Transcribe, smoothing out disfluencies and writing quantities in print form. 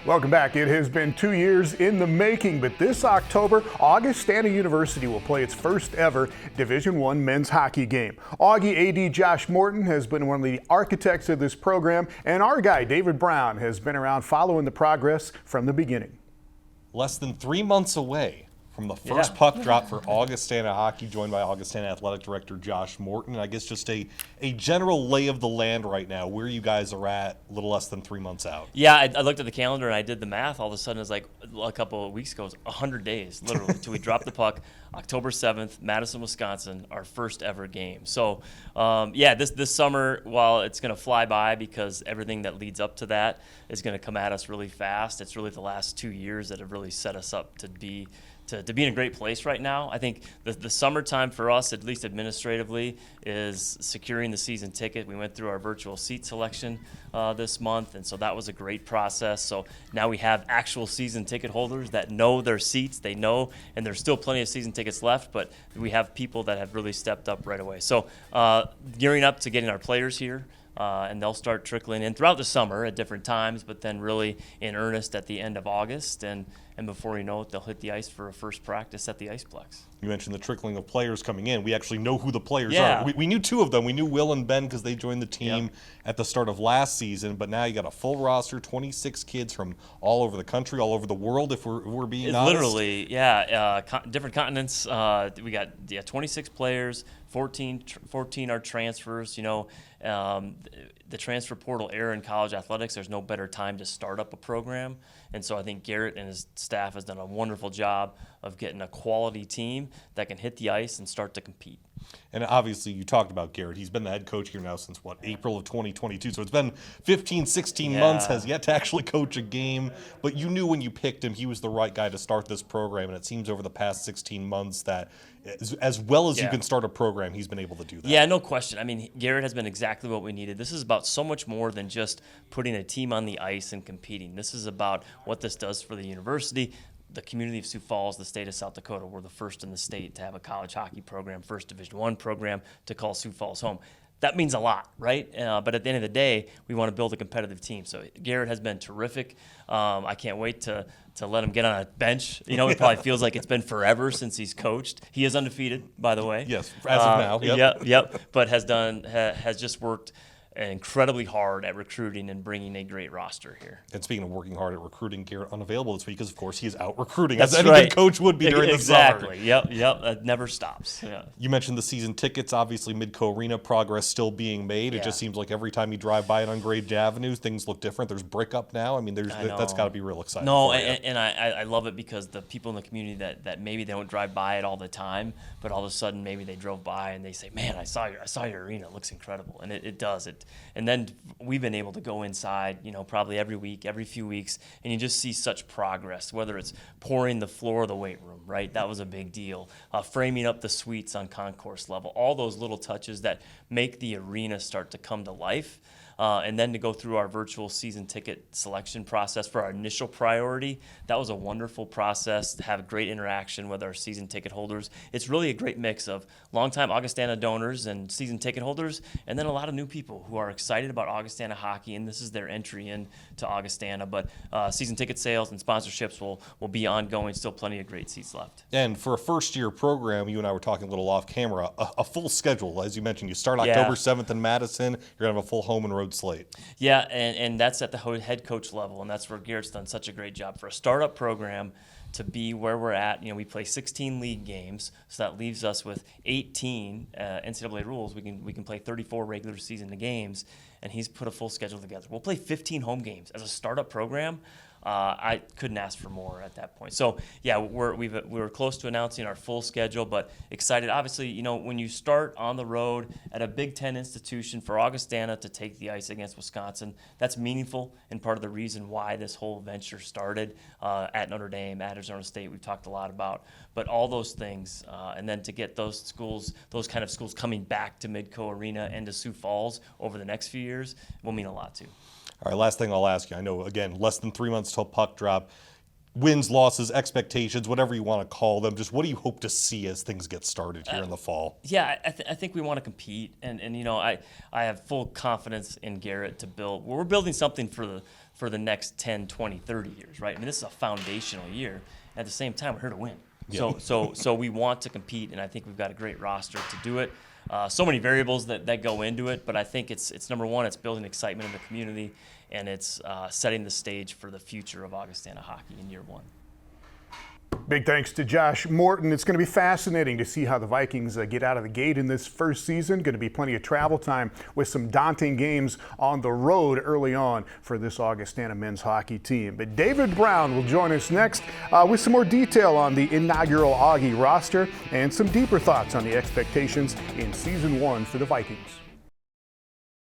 Welcome back. It has been 2 years in the making, but this October, Augustana University will play its first ever Division I men's hockey game. Augie AD Josh Morton has been one of the architects of this program, and our guy, David Brown, has been around following the progress from the beginning. Less than 3 months away from the first puck drop for Augustana hockey, joined by Augustana Athletic Director Josh Morton. I guess just a general lay of the land right now, where you guys are at a little less than 3 months out. Yeah, I looked at the calendar and I did the math. All of a sudden, it's like a couple of weeks ago, it was 100 days, literally, until we dropped the puck. October 7th, Madison, Wisconsin, our first ever game. So, this summer, while it's going to fly by because everything that leads up to that is going to come at us really fast, it's really the last 2 years that have really set us up to be in a great place right now. I think the summertime for us, at least administratively, is securing the season ticket. We went through our virtual seat selection this month, and so that was a great process. So now we have actual season ticket holders that know their seats. They know, and there's still plenty of season tickets left, but we have people that have really stepped up right away. So gearing up to getting our players here. And they'll start trickling in throughout the summer at different times, but then really in earnest at the end of August. And before you know it, they'll hit the ice for a first practice at the Iceplex. You mentioned the trickling of players coming in. We actually know who the players Yeah. are. We knew two of them. We knew Will and Ben because they joined the team at the start of last season, but now you got a full roster, 26 kids from all over the country, all over the world, if we're being honest. Literally, different continents. We got 26 players, 14 are transfers. The transfer portal era in college athletics, there's no better time to start up a program. And so I think Garrett and his staff has done a wonderful job of getting a quality team that can hit the ice and start to compete. And obviously, you talked about Garrett. He's been the head coach here now since, April of 2022. So it's been 15, 16 months, has yet to actually coach a game. But you knew when you picked him, he was the right guy to start this program. And it seems over the past 16 months that as well as you can start a program, he's been able to do that. Yeah, no question. I mean, Garrett has been exactly what we needed. This is about so much more than just putting a team on the ice and competing. This is about what this does for the university, the community of Sioux Falls, the state of South Dakota. We're the first in the state to have a college hockey program, first Division I program to call Sioux Falls home. That means a lot, right? But at the end of the day, we want to build a competitive team. So Garrett has been terrific. I can't wait to let him get on a bench. It probably feels like it's been forever since he's coached. He is undefeated, by the way. Yes, as of now. Yep. But has just worked incredibly hard at recruiting and bringing a great roster here. And speaking of working hard at recruiting, Garrett unavailable this week because, of course, he is out recruiting, That's as any good coach would be during the summer. Exactly. Yep. That never stops. Yeah. You mentioned the season tickets. Obviously, Midco Arena progress still being made. It just seems like every time you drive by an ungraded avenues, things look different. There's brick up now. I mean, that's got to be real exciting. No, and I love it because the people in the community that maybe they don't drive by it all the time, but all of a sudden maybe they drove by and they say, "Man, I saw your arena. It looks incredible," and it does. And then we've been able to go inside, probably every week, every few weeks, and you just see such progress, whether it's pouring the floor of the weight room, right? That was a big deal. Framing up the suites on concourse level, all those little touches that make the arena start to come to life. And then to go through our virtual season ticket selection process for our initial priority, that was a wonderful process to have great interaction with our season ticket holders. It's really a great mix of longtime Augustana donors and season ticket holders, and then a lot of new people who are excited about Augustana hockey, and this is their entry into Augustana. But season ticket sales and sponsorships will be ongoing, still plenty of great seats left. And for a first-year program, you and I were talking a little off camera, a full schedule. As you mentioned, you start October 7th in Madison. You're going to have a full home and road slate. Yeah, and that's at the head coach level, and that's where Garrett's done such a great job for a startup program to be where we're at. We play 16 league games, so that leaves us with 18 NCAA rules. We can play 34 regular season games, and he's put a full schedule together. We'll play 15 home games as a startup program. I couldn't ask for more at that point. So yeah, we were close to announcing our full schedule, but excited. Obviously, when you start on the road at a Big Ten institution for Augustana to take the ice against Wisconsin, that's meaningful and part of the reason why this whole venture started at Notre Dame, at Arizona State. We've talked a lot about, but all those things, and then to get those kind of schools coming back to Midco Arena and to Sioux Falls over the next few years will mean a lot too. All right, last thing I'll ask you. I know, again, less than 3 months till puck drop. wins, losses, expectations, whatever you want to call them. Just what do you hope to see as things get started here in the fall? Yeah, I think we want to compete, and I have full confidence in Garrett to build. We're building something for the next 10, 20, 30 years, right? I mean, this is a foundational year. At the same time, we're here to win. Yeah. So we want to compete, and I think we've got a great roster to do it. So many variables that go into it, but I think it's number one, it's building excitement in the community, and it's setting the stage for the future of Augustana hockey in year one. Big thanks to Josh Morton. It's going to be fascinating to see how the Vikings get out of the gate in this first season. Going to be plenty of travel time with some daunting games on the road early on for this Augustana men's hockey team. But David Brown will join us next with some more detail on the inaugural Augie roster and some deeper thoughts on the expectations in season one for the Vikings.